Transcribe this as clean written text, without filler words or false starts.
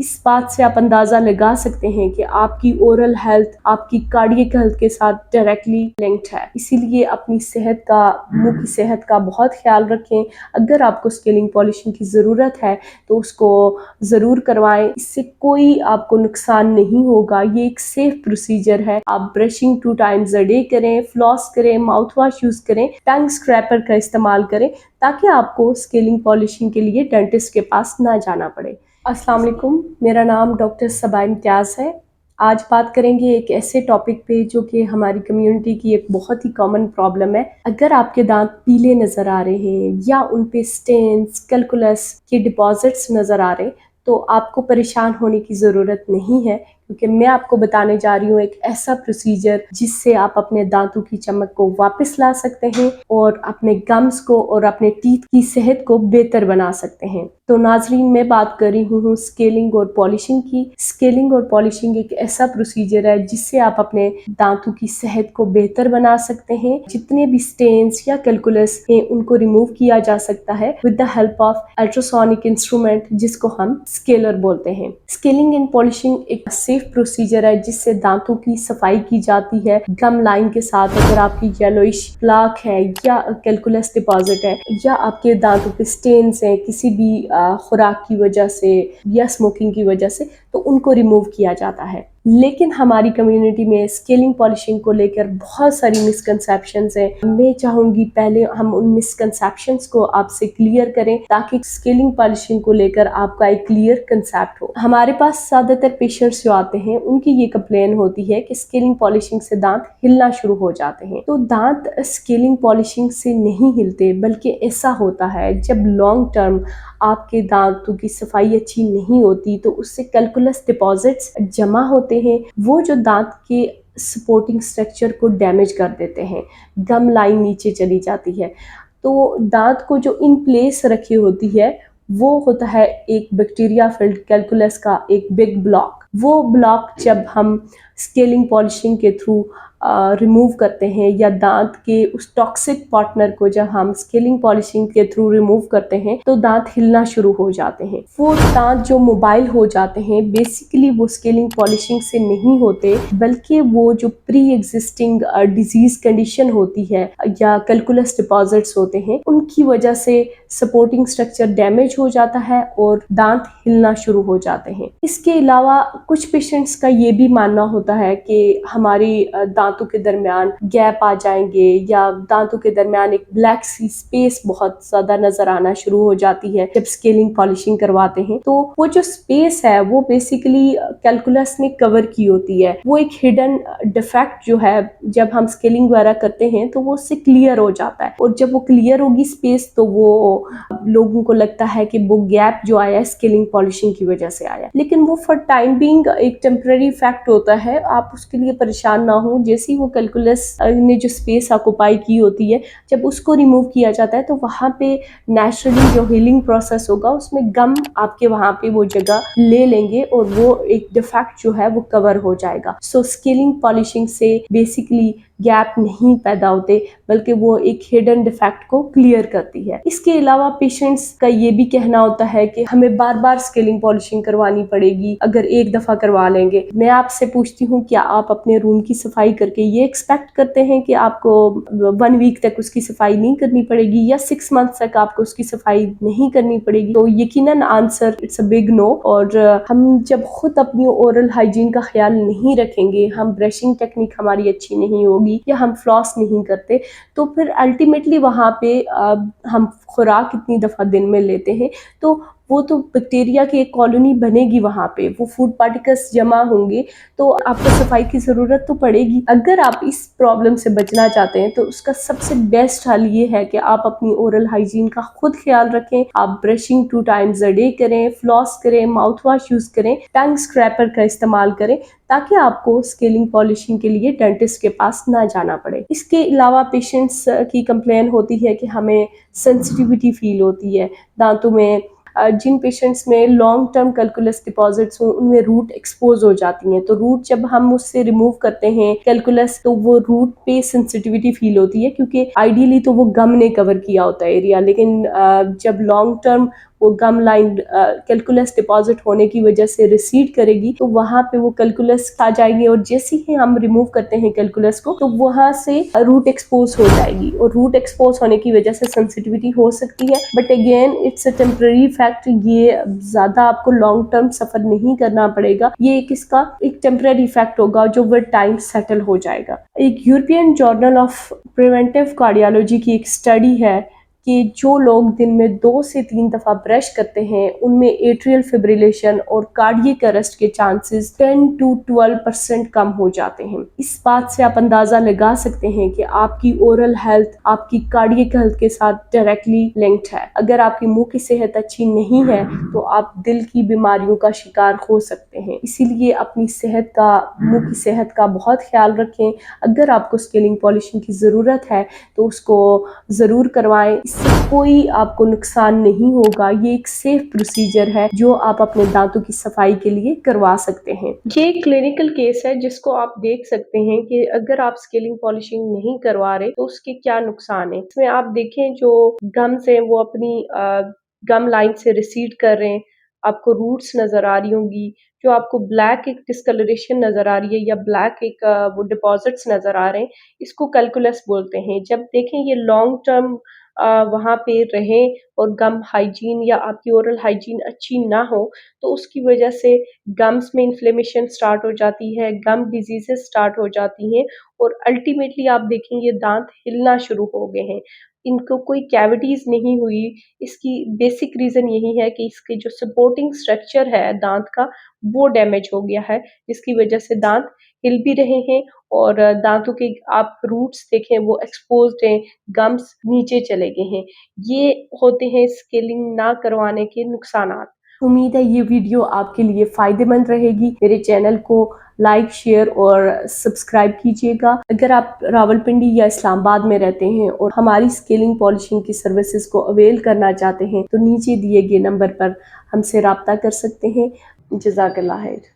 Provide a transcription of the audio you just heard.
इस बात से आप अंदाज़ा लगा सकते हैं कि आपकी ओरल हेल्थ आपकी कार्डियक हेल्थ के साथ डायरेक्टली लिंक्ड है। इसीलिए अपनी सेहत का, मुंह की सेहत का बहुत ख्याल रखें। अगर आपको स्केलिंग पॉलिशिंग की ज़रूरत है तो उसको ज़रूर करवाएं। इससे कोई आपको नुकसान नहीं होगा। ये एक सेफ प्रोसीजर है। आप ब्रशिंग 2 टाइम्स अ डे करें, फ्लॉस करें, माउथ वॉश यूज़ करें, टंग स्क्रैपर का इस्तेमाल करें ताकि आपको स्केलिंग पॉलिशिंग के लिए डेंटिस्ट के पास ना जाना पड़े। अस्सलाम वालेकुम, मेरा नाम डॉक्टर सबा इम्तियाज़ है। आज बात करेंगे एक ऐसे टॉपिक पे जो कि हमारी कम्युनिटी की एक बहुत ही कॉमन प्रॉब्लम है। अगर आपके दांत पीले नज़र आ रहे हैं या उन पे स्टेन्स, कैलकुलस के डिपॉजिट्स नज़र आ रहे हैं तो आपको परेशान होने की ज़रूरत नहीं है, क्योंकि मैं आपको बताने जा रही हूँ एक ऐसा प्रोसीजर जिससे आप अपने दांतों की चमक को वापस ला सकते हैं और अपने गम्स को और अपने टीथ की सेहत को बेहतर बना सकते हैं। तो नाजरीन, मैं बात कर रही हूँ स्केलिंग और पॉलिशिंग की। स्केलिंग और पॉलिशिंग एक ऐसा प्रोसीजर है जिससे आप अपने दांतों की सेहत को बेहतर बना सकते हैं। जितने भी स्टेन्स या कैलकुलस हैं उनको रिमूव किया जा सकता है with the help of ultrasonic instrument, जिसको हम स्केलर बोलते हैं। स्केलिंग एंड पॉलिशिंग एक सेफ प्रोसीजर है जिससे दांतों की सफाई की जाती है गम लाइन के साथ। अगर आपकी येलोइश प्लाक है या कैलकुलस डिपॉजिट है या आपके दांतों पे स्टेन्स हैं किसी भी खुराक की वजह से या स्मोकिंग की वजह से, तो उनको रिमूव किया जाता है। लेकिन हमारी कम्युनिटी में स्केलिंग पॉलिशिंग को लेकर बहुत सारी मिसकंसेप्शंस हैं। मैं चाहूँगी पहले हम उन मिसकंसेप्शंस को आपसे क्लियर करें ताकि स्केलिंग पॉलिशिंग को लेकर आपका एक क्लियर कंसेप्ट हो। हमारे पास ज़्यादातर पेशेंट्स जो आते हैं उनकी ये कंप्लेन होती है कि स्केलिंग पॉलिशिंग से दांत हिलना शुरू हो जाते हैं। तो दांत स्केलिंग पॉलिशिंग से नहीं हिलते, बल्कि ऐसा होता है जब लॉन्ग टर्म आपके दांतों की सफाई अच्छी नहीं होती तो उससे कैलकुलस डिपॉजिट्स जमा होते हैं, वो जो दांत के सपोर्टिंग स्ट्रक्चर को डैमेज कर देते हैं। गम लाइन नीचे चली जाती है। तो दांत को जो इन प्लेस रखी होती है वो होता है एक बैक्टीरिया फिल्ड कैलकुलस का एक बिग ब्लॉक। वो ब्लॉक जब हम स्केलिंग पॉलिशिंग के थ्रू रिमूव करते हैं या दांत के उस टॉक्सिक पार्टनर को जब हम स्केलिंग पॉलिशिंग के थ्रू रिमूव करते हैं तो दांत हिलना शुरू हो जाते हैं। वो दांत जो मोबाइल हो जाते हैं बेसिकली वो स्केलिंग पॉलिशिंग से नहीं होते, बल्कि वो जो प्री एग्जिस्टिंग डिजीज कंडीशन होती है या कैलकुलस डिपॉजिट्स होते हैं उनकी वजह से सपोर्टिंग स्ट्रक्चर डैमेज हो जाता है और दांत हिलना शुरू हो जाते हैं। इसके अलावा कुछ पेशेंट्स का ये भी मानना होता है कि हमारी दांतों के दरमियान गैप आ जाएंगे या दांतों के दरमियान एक ब्लैक सी स्पेस बहुत ज्यादा नजर आना शुरू हो जाती है जब स्केलिंग पॉलिशिंग करवाते हैं। तो वो जो स्पेस है वो बेसिकली कैलकुलस ने कवर की होती है। वो एक हिडन डिफेक्ट जो है जब हम स्केलिंग वगैरह करते हैं तो वो उससे क्लियर हो जाता है, और जब वो क्लियर होगी स्पेस तो वो लोगों को लगता है कि वो गैप जो आया है स्केलिंग पॉलिशिंग की वजह से आया, लेकिन वो फॉर टाइम बीइंग एक टेम्पररी इफेक्ट होता है। आप उसके लिए परेशान ना हो। जैसे ही वो कैलकुलस ने जो स्पेस ऑक्युपाई की होती है जब उसको रिमूव किया जाता है तो वहाँ पे नेचुरली जो हीलिंग प्रोसेस होगा उसमें गम आपके वहाँ पे वो जगह ले लेंगे और वो एक डिफेक्ट जो है वो कवर हो जाएगा। सो स्केलिंग पॉलिशिंग से बेसिकली गैप नहीं पैदा होते, बल्कि वो एक हिडन डिफेक्ट को क्लियर करती है। इसके अलावा पेशेंट्स का ये भी कहना होता है कि हमें बार बार स्केलिंग पॉलिशिंग करवानी पड़ेगी अगर एक दफा करवा लेंगे। मैं आपसे पूछती हूँ, क्या आप अपने रूम की सफाई करके ये एक्सपेक्ट करते हैं कि आपको 1 वीक तक उसकी सफाई नहीं करनी पड़ेगी या 6 मंथ तक आपको उसकी सफाई नहीं करनी पड़ेगी? तो यकीनन answer it's a big no. और हम जब खुद अपनी ओरल हाइजीन का ख्याल नहीं रखेंगे, हम ब्रशिंग टेक्निक हमारी अच्छी नहीं होगी या हम फ्लॉस नहीं करते, तो फिर अल्टीमेटली वहाँ पे हम खुराक कितनी दफ़ा दिन में लेते हैं तो वो तो बैक्टीरिया की एक कॉलोनी बनेगी वहाँ पे, वो फूड पार्टिकल्स जमा होंगे, तो आपको सफाई की ज़रूरत तो पड़ेगी। अगर आप इस प्रॉब्लम से बचना चाहते हैं तो उसका सबसे बेस्ट हल ये है कि आप अपनी ओरल हाइजीन का खुद ख्याल रखें। आप ब्रशिंग 2 टाइम्स अ डे करें, फ्लॉस करें, माउथ वॉश यूज़ करें, टंग स्क्रैपर का इस्तेमाल करें ताकि आपको स्केलिंग पॉलिशिंग के लिए डेंटिस्ट के पास ना जाना पड़े। इसके अलावा पेशेंट्स की कंप्लेन होती है कि हमें सेंसिटिविटी फील होती है दांतों में। जिन पेशेंट्स में लॉन्ग टर्म कैलकुलस डिपॉजिट्स हों उनमें रूट एक्सपोज हो जाती हैं, तो रूट जब हम उससे रिमूव करते हैं कैलकुलस तो वो रूट पे सेंसिटिविटी फील होती है, क्योंकि आइडियली तो वो गम ने कवर किया होता है एरिया, लेकिन जब लॉन्ग टर्म वो गम लाइन कैलकुलस डिपॉजिट होने की वजह से रिसीड करेगी, तो वहां पे वो कैलकुलस आ जाएगी और जैसे ही हम रिमूव करते हैं कैलकुलस को तो वहां से रूट एक्सपोज हो जाएगी और रूट एक्सपोज होने की वजह से सेंसिटिविटी हो सकती है। But again it's a temporary fact, ये ज्यादा आपको लॉन्ग टर्म सफर नहीं करना पड़ेगा, ये इसका एक टेम्पररी फैक्ट होगा जो विद टाइम सेटल हो जाएगा। एक European journal of preventive cardiology की एक स्टडी है कि जो लोग दिन में 2 से 3 दफा ब्रश करते हैं उनमें एट्रियल फिब्रिलेशन और कार्डियक अरेस्ट के चांसेस 10 to 12% कम हो जाते हैं। इस बात से आप अंदाजा लगा सकते हैं कि आपकी ओरल हेल्थ आपकी कार्डियक हेल्थ के साथ डायरेक्टली लिंक्ड है। अगर आपकी मुंह की सेहत अच्छी नहीं है तो आप दिल की बीमारियों का शिकार हो सकते हैं। इसीलिए अपनी सेहत का, मुंह की सेहत का बहुत ख्याल रखें। अगर आपको स्केलिंग पॉलिशिंग की ज़रूरत है तो उसको ज़रूर करवाएं, इससे कोई आपको नुकसान नहीं होगा। ये एक सेफ प्रोसीजर है जो आप अपने दांतों की सफाई के लिए करवा सकते हैं। ये एक क्लिनिकल केस है जिसको आप देख सकते हैं कि अगर आप स्केलिंग पॉलिशिंग नहीं करवा रहे तो उसके क्या नुकसान है। इसमें आप देखें जो गम्स हैं वो अपनी गम लाइन से रिसीड कर रहे हैं, आपको रूट्स नजर आ रही होंगी, जो आपको ब्लैक एक डिस्कलरेशन नजर आ रही है या ब्लैक एक वो डिपॉजिट्स नजर आ रहे हैं, इसको कैलकुलस बोलते हैं। जब देखें ये लॉन्ग टर्म वहाँ पे रहें और गम हाइजीन या आपकी ओरल हाइजीन अच्छी ना हो तो उसकी वजह से गम्स में इन्फ्लेमेशन स्टार्ट हो जाती है, गम डिजीजेस स्टार्ट हो जाती हैं और अल्टीमेटली आप देखेंगे दांत हिलना शुरू हो गए हैं। इनको कोई कैविटीज नहीं हुई, इसकी बेसिक रीजन यही है कि इसके जो सपोर्टिंग स्ट्रक्चर है दांत का वो डैमेज हो गया है, जिसकी वजह से दांत हिल भी रहे हैं और दांतों के आप रूट्स देखें वो एक्सपोज्ड हैं, गम्स नीचे चले गए हैं। ये होते हैं स्केलिंग ना करवाने के नुकसानात। उम्मीद है ये वीडियो आपके लिए फ़ायदेमंद रहेगी। मेरे चैनल को लाइक, शेयर और सब्सक्राइब कीजिएगा। अगर आप रावलपिंडी या इस्लामाबाद में रहते हैं और हमारी स्केलिंग पॉलिशिंग की सर्विसेज को अवेल करना चाहते हैं तो नीचे दिए गए नंबर पर हमसे रब्ता कर सकते हैं। जज़ाकल्लाह खैर।